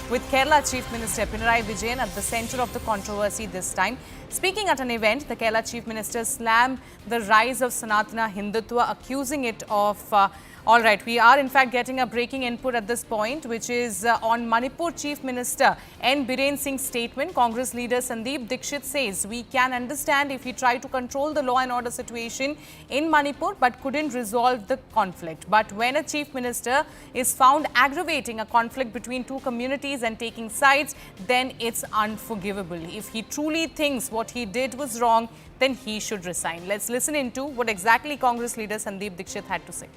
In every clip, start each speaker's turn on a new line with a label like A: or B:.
A: with Kerala Chief Minister Pinarayi Vijayan at the centre of the controversy this time. Speaking at an event, the Kerala Chief Minister slammed the rise of Sanatana Hindutva, accusing it of all right, we are in fact getting a breaking input at this point, which is on Manipur Chief Minister N. Biren Singh's statement. Congress leader Sandeep Dixit says we can understand if he tried to control the law and order situation in Manipur but couldn't resolve the conflict. But when a Chief Minister is found aggravating a conflict between two communities and taking sides, then it's unforgivable. If he truly thinks what he did was wrong, then he should resign. Let's listen into what exactly Congress leader Sandeep Dixit had to say.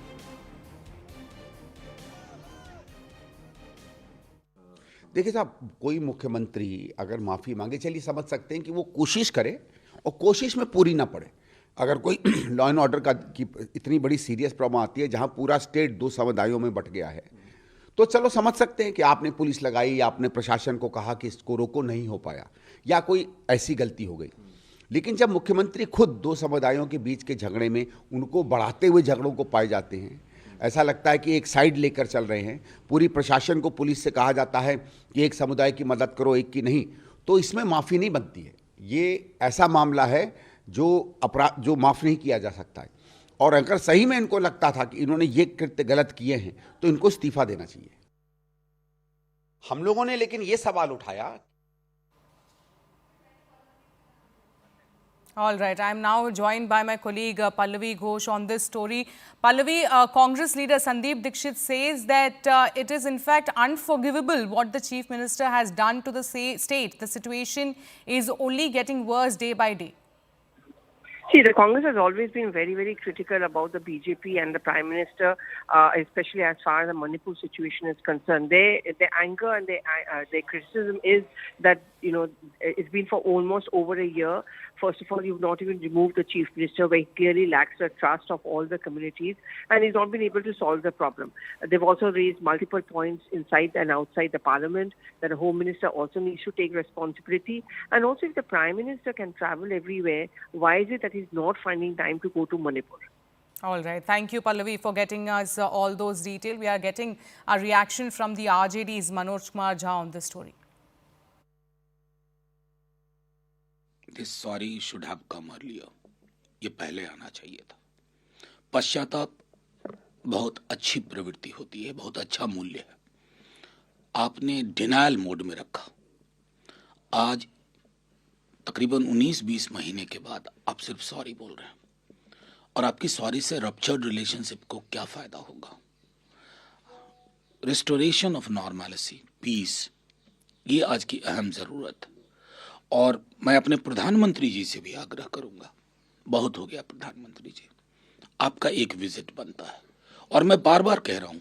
B: देखिए साहब, कोई मुख्यमंत्री अगर माफ़ी मांगे, चलिए समझ सकते हैं कि वो कोशिश करे और कोशिश में पूरी ना पड़े। अगर कोई लॉ एंड ऑर्डर का की इतनी बड़ी सीरियस प्रॉब्लम आती है जहां पूरा स्टेट दो समुदायों में बट गया है, तो चलो समझ सकते हैं कि आपने पुलिस लगाई या आपने प्रशासन को कहा कि इसको रोको, नहीं हो पाया या कोई ऐसी गलती हो गई। लेकिन जब मुख्यमंत्री खुद दो समुदायों के बीच के झगड़े में उनको बढ़ाते हुए झगड़ों को पाए जाते हैं, ऐसा लगता है कि एक साइड लेकर चल रहे हैं, पूरी प्रशासन को पुलिस से कहा जाता है कि एक समुदाय की मदद करो, एक की नहीं, तो इसमें माफ़ी नहीं बनती है। ये ऐसा मामला है जो माफ़ नहीं किया जा सकता है। और अगर सही में इनको लगता था कि इन्होंने ये कृत्य गलत किए हैं तो इनको इस्तीफा देना चाहिए। हम लोगों ने लेकिन ये सवाल उठाया।
A: All right, I am now joined by my colleague Pallavi Ghosh on this story. Pallavi, Congress leader Sandeep Dixit says that it is in fact unforgivable what the Chief Minister has done to the state. The situation is only getting worse day by day.
C: See, the Congress has always been very, very critical about the BJP and the Prime Minister, especially as far as the Manipur situation is concerned. Their anger and their criticism is that, it's been for almost over a year. First of all, you've not even removed the Chief Minister, where he clearly lacks the trust of all the communities, and he's not been able to solve the problem. They've also raised multiple points inside and outside the Parliament that the Home Minister also needs to take responsibility. And also, if the Prime Minister can travel everywhere, why is it that he's not finding time to go to Manipur?
A: All right. Thank you, Pallavi, for getting us all those details. We are getting a reaction from the RJD's Manoj Kumar Jha on this story.
D: This sorry should have come earlier. ये पहले आना चाहिए था। पश्चाताप बहुत अच्छी प्रवृत्ति होती है, बहुत अच्छा मूल्य है। आपने डिनायल मोड में रखा। आज तकरीबन 19-20 महीने के बाद आप सिर्फ सॉरी बोल रहे हैं, और आपकी सॉरी से रप्चर्ड रिलेशनशिप को क्या फायदा होगा? रिस्टोरेशन ऑफ नॉर्मलिटी, पीस, ये आज की अहम जरूरत है। और मैं अपने प्रधानमंत्री जी से भी आग्रह करूंगा, बहुत हो गया प्रधानमंत्री जी, आपका एक विजिट बनता है। और मैं बार बार कह रहा हूं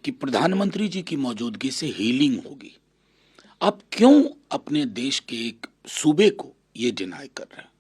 D: कि प्रधानमंत्री जी की मौजूदगी से हीलिंग होगी। आप क्यों अपने देश के एक सूबे को ये डिनाई कर रहे हैं?